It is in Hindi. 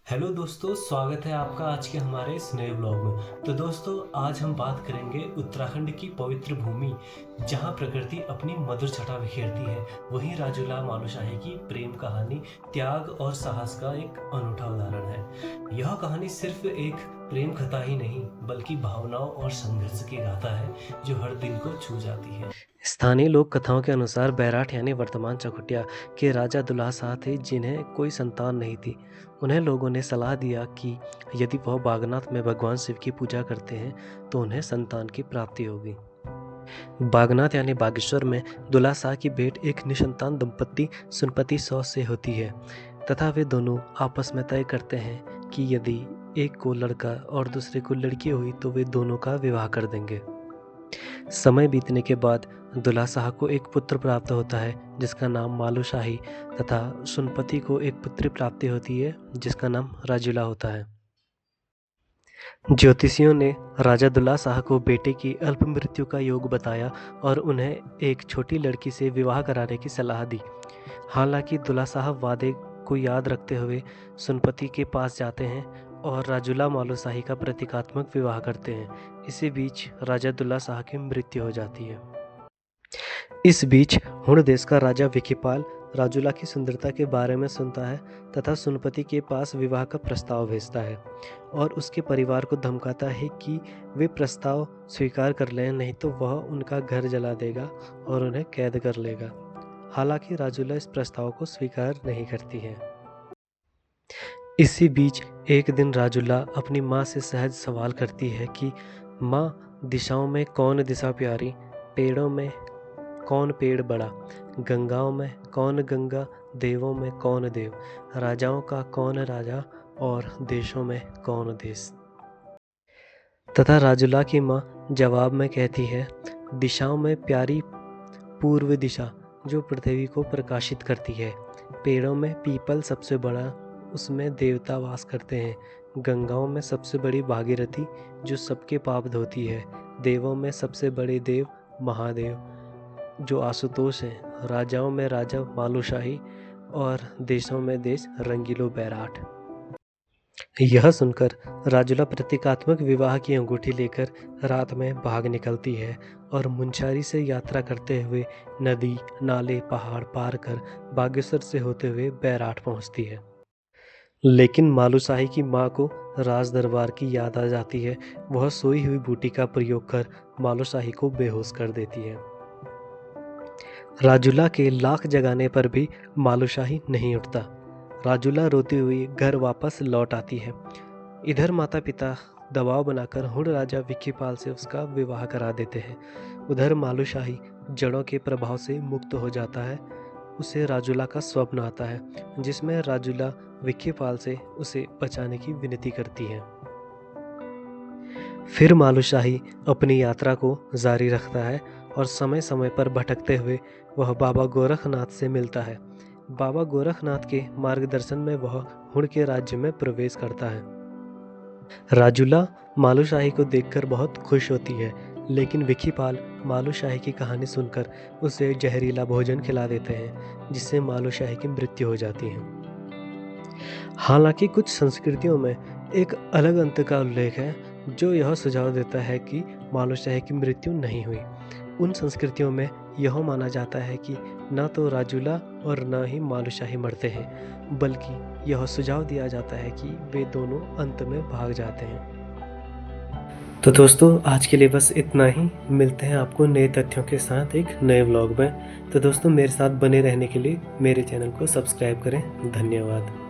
हेलो दोस्तों, स्वागत है आपका आज के हमारे इस नए व्लॉग में। तो दोस्तों, आज हम बात करेंगे उत्तराखंड की पवित्र भूमि जहां प्रकृति अपनी मधुर छटा बिखेरती है। वहीं राजूला मालूशाही की प्रेम कहानी त्याग और साहस का एक अनूठा उदाहरण है। यह कहानी सिर्फ एक प्रेम कथा ही नहीं बल्कि भावनाओं और संघर्ष की गाथा है जो हर दिल को छू जाती है। स्थानीय लोक कथाओं के अनुसार बैराठ यानी वर्तमान चौखुटिया के राजा दुल्हा शाह थे जिन्हें कोई संतान नहीं थी। उन्हें लोगों ने सलाह दिया कि यदि वह बागनाथ में भगवान शिव की पूजा करते हैं तो उन्हें संतान की प्राप्ति होगी। बागनाथ यानी बागेश्वर में दुल्हा शाह की भेंट एक निसंतान दंपत्ति सुनपति सौ से होती है तथा वे दोनों आपस में तय करते हैं कि यदि एक को लड़का और दूसरे को लड़की हुई तो वे दोनों का विवाह कर देंगे। समय बीतने के बाद दुल्हा शाह को एक पुत्र प्राप्त होता है जिसका नाम मालूशाही तथा सुनपति को एक पुत्री प्राप्ति होती है जिसका नाम राजूला होता है। ज्योतिषियों ने राजा दुल्हा शाह को बेटे की अल्प मृत्यु का योग बताया और उन्हें एक छोटी लड़की से विवाह कराने की सलाह दी। हालांकि दुल्हा शाह वादे को याद रखते हुए सुनपति के पास जाते हैं और राजूला मालूशाही का प्रतीकात्मक विवाह करते हैं। इसी बीच राजा दुल्हा शाह की मृत्यु हो जाती है। इस बीच हुण देश का राजा विखीपाल राजूला की सुंदरता के बारे में सुनता है तथा सुनपति के पास विवाह का प्रस्ताव भेजता है और उसके परिवार को धमकाता है कि वे प्रस्ताव स्वीकार कर लें, नहीं तो वह उनका घर जला देगा और उन्हें कैद कर लेगा। हालांकि राजूला इस प्रस्ताव को स्वीकार नहीं करती है। इसी बीच एक दिन राजूला अपनी माँ से सहज सवाल करती है कि माँ, दिशाओं में कौन दिशा प्यारी, पेड़ों में कौन पेड़ बड़ा, गंगाओं में कौन गंगा, देवों में कौन देव, राजाओं का कौन राजा और देशों में कौन देश। तथा राजूला की माँ जवाब में कहती है, दिशाओं में प्यारी पूर्व दिशा जो पृथ्वी को प्रकाशित करती है, पेड़ों में पीपल सबसे बड़ा, उसमें देवता वास करते हैं, गंगाओं में सबसे बड़ी भागीरथी जो सबके पाप धोती है, देवों में सबसे बड़े देव महादेव जो आशुतोष हैं, राजाओं में राजा मालूशाही और देशों में देश रंगीलो बैराठ। यह सुनकर राजूला प्रतीकात्मक विवाह की अंगूठी लेकर रात में भाग निकलती है और मुंशारी से यात्रा करते हुए नदी नाले पहाड़ पार कर बागेश्वर से होते हुए बैराठ पहुंचती है। लेकिन मालूशाही की माँ को राज दरबार की याद आ जाती है। वह सोई हुई बूटी का प्रयोग कर मालूशाही को बेहोश कर देती है। राजूला के लाख जगाने पर भी मालूशाही नहीं उठता। राजूला रोती हुई घर वापस लौट आती है। इधर माता पिता दबाव बनाकर हुण राजा विखीपाल से उसका विवाह करा देते हैं। उधर मालूशाही जड़ों के प्रभाव से मुक्त हो जाता है। उसे राजूला का स्वप्न आता है जिसमें राजूला विखीपाल से उसे बचाने की विनती करती है। फिर मालूशाही अपनी यात्रा को जारी रखता है और समय समय पर भटकते हुए वह बाबा गोरखनाथ से मिलता है। बाबा गोरखनाथ के मार्गदर्शन में वह हुण के राज्य में प्रवेश करता है। राजूला मालूशाही को देखकर बहुत खुश होती है, लेकिन विखीपाल मालूशाही की कहानी सुनकर उसे जहरीला भोजन खिला देते हैं जिससे मालूशाही की मृत्यु हो जाती है। हालांकि कुछ संस्कृतियों में एक अलग अंत का उल्लेख है जो यह सुझाव देता है कि मालूशाही की मृत्यु नहीं हुई। उन संस्कृतियों में यह माना जाता है कि न तो राजूला और न ही मालूशाही मरते हैं, बल्कि यह सुझाव दिया जाता है कि वे दोनों अंत में भाग जाते हैं। तो दोस्तों, आज के लिए बस इतना ही। मिलते हैं आपको नए तथ्यों के साथ एक नए व्लॉग में। तो दोस्तों, मेरे साथ बने रहने के लिए मेरे चैनल को सब्सक्राइब करें। धन्यवाद।